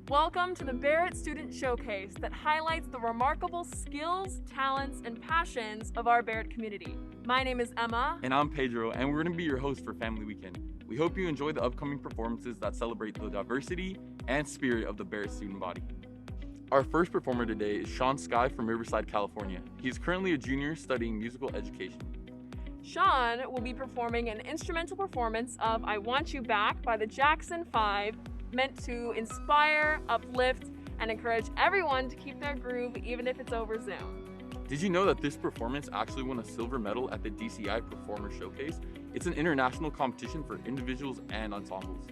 Welcome to the Barrett Student Showcase that highlights the remarkable skills, talents, and passions of our Barrett community. My name is Emma. And I'm Pedro, and we're going to be your host for Family Weekend. We hope you enjoy the upcoming performances that celebrate the diversity and spirit of the Barrett student body. Our first performer today is Sean Sky from Riverside, California. He's currently a junior studying musical education. Sean will be performing an instrumental performance of I Want You Back by the Jackson 5, meant to inspire, uplift, and encourage everyone to keep their groove even if it's over Zoom. Did you know that this performance actually won a silver medal at the DCI Performer Showcase? It's an international competition for individuals and ensembles.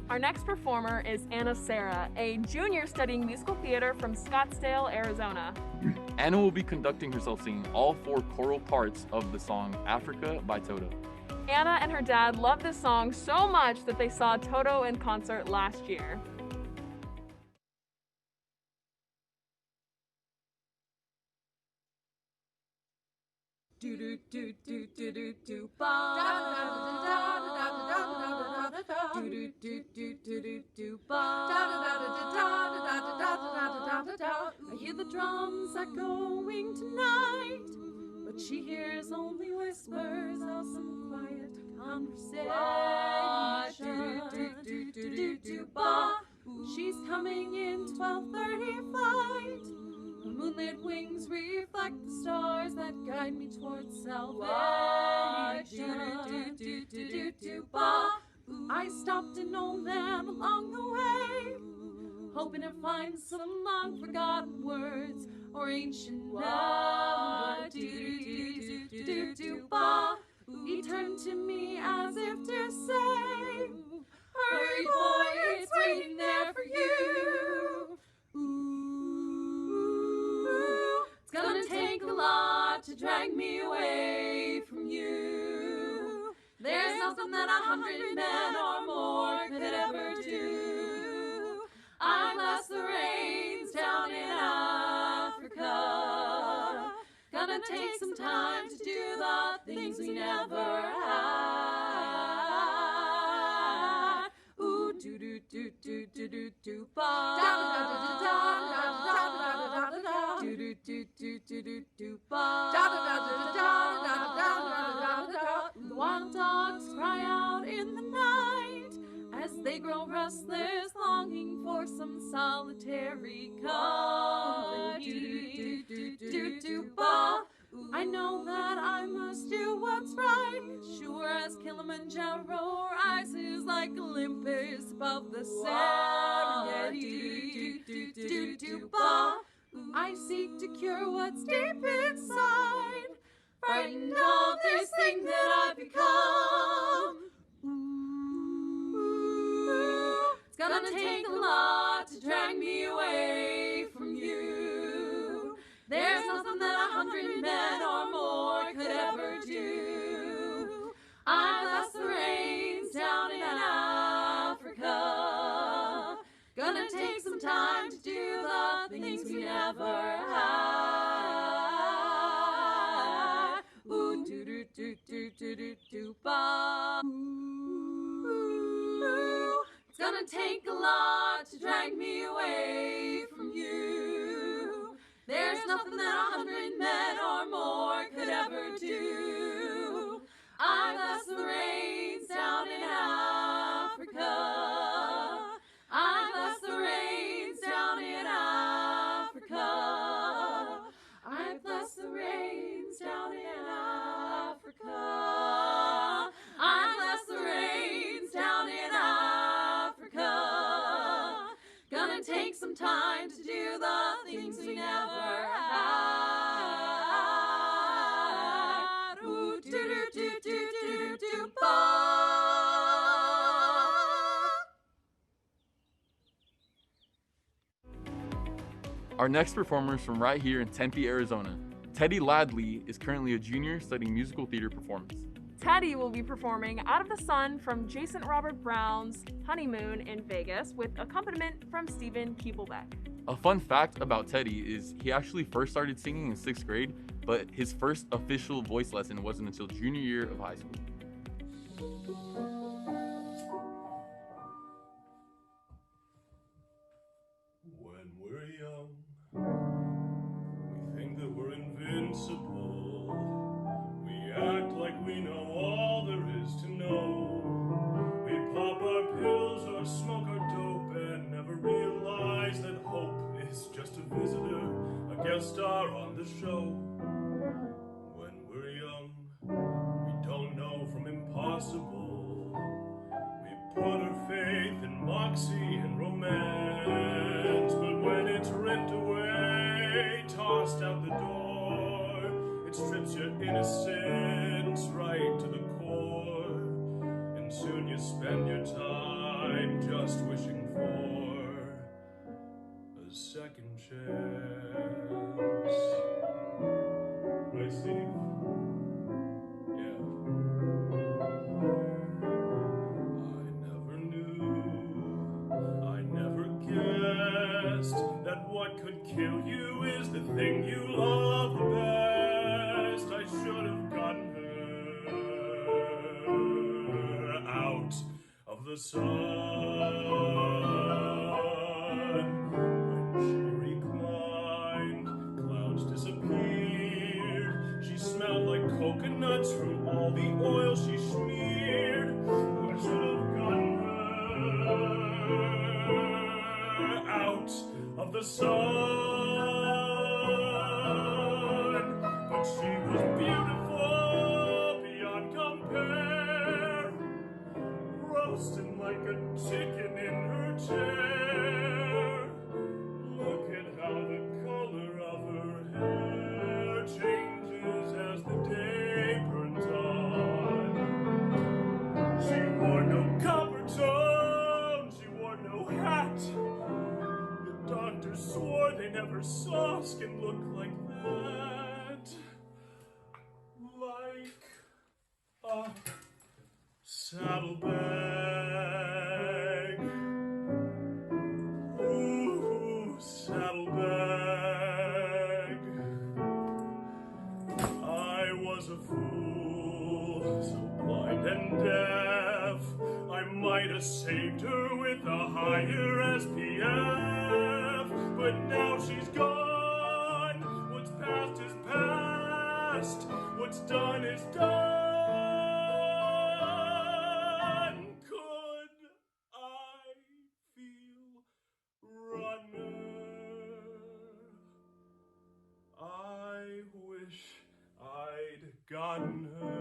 Our next performer is Anna Sarah, a junior studying musical theater from Scottsdale, Arizona. Anna will be conducting herself singing all 4 choral parts of the song Africa by Toto. Anna and her dad love this song so much that they saw Toto in concert last year. Do do do do do do do ba da da da da da da da da do do do do do do do ba da da da da da da da da da. I hear the drums echoing tonight, but she hears only whispers of some quiet conversation. Do do do do do do ba. She's coming in 12:30 flight. Her moonlit wings reflect the stars that guide me towards salvation. I stopped an old man along the way, hoping to find some long-forgotten words or ancient melodies. He turned to me as if to say, "Hurry, boy, it's waiting there for you." Ooh, it's gonna take a lot to drag me away from you. something that 100 men or more could ever do. I bless the rains down in Africa. Gonna take some time to do the things we never had. Ooh, do do do do do do do ba. Da da da da da da da da da da. Do do do do do do do ba. Da da da da da da da da. The wild dogs cry out in the night as they grow restless, longing for some solitary company. Do-do-do-do-do-do-ba. I know that I must do what's right, sure as Kilimanjaro rises like Olympus above the Serengeti. Do-do-do-do-do-ba. I seek to cure what's deep inside, frightened of this thing that I've become. It's gonna take a lot to drag me away from you. There's nothing that 100 men or more could ever do. I bless the rains down in Africa. Gonna take some time to do the things we never had. Ooh, do do do do do do do ba. Ooh, it's gonna take a lot to drag me away from you. There's nothing that 100 men or more could ever do. I bless the rains down in Africa. I bless the rains down in Africa. I bless the rains down in Africa. I bless the rains down in Africa. Gonna take some time to do the things we never had. Ooh, do do do do do do ba. Our next performer is from right here in Tempe, Arizona. Teddy Ladley is currently a junior studying musical theater performance. Teddy will be performing Out of the Sun from Jason Robert Brown's Honeymoon in Vegas with accompaniment from Stephen Keeblebeck. A fun fact about Teddy is he actually first started singing in 6th grade, but his first official voice lesson wasn't until junior year of high school. When we're young, we think that we're invincible. We act like we know all there is to know. We pop our pills or smoke our dope and never realize that hope is just a visitor, a guest star on the show. When we're young, we don't know from impossible. We put our faith in moxie and romance, but when it's ripped away, tossed out the door, it strips your innocence right to the core, and soon you spend your time just wishing for a second chance. Right, Steve? Yeah. I never guessed that what could kill you is the thing you love the best. I should have gotten her out of the sun. When she reclined, clouds disappeared. She smelled like coconuts from all the oil she smeared. I should have gotten her out of the sun, but she was beautiful beyond compare, roasting like a chicken in her chair. Look at how the color of her hair changes as the day burns on. She wore no copper tone, she wore no hat. The doctors swore they never saw skin look like that. Like a saddlebag. Ooh, saddlebag. I was a fool, so blind and deaf. I might have saved her with a higher SPF, but now she's gone. What's past is past. What's done is done. Could I feel runner? I wish I'd gotten her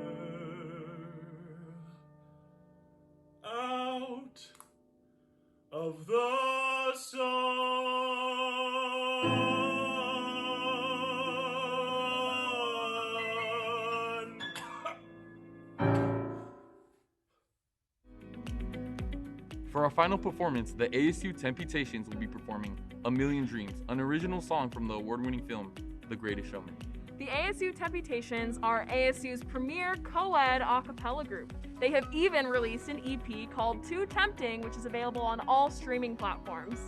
out of the sun. For our final performance, the ASU Temptations will be performing A Million Dreams, an original song from the award-winning film, The Greatest Showman. The ASU Temptations are ASU's premier co-ed a cappella group. They have even released an EP called Too Tempting, which is available on all streaming platforms.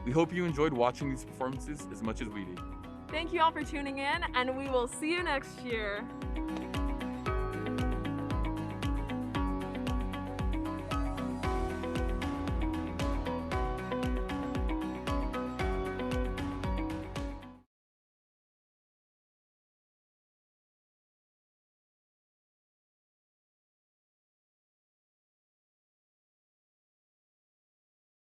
We hope you enjoyed watching these performances as much as we did. Thank you all for tuning in, and we will see you next year.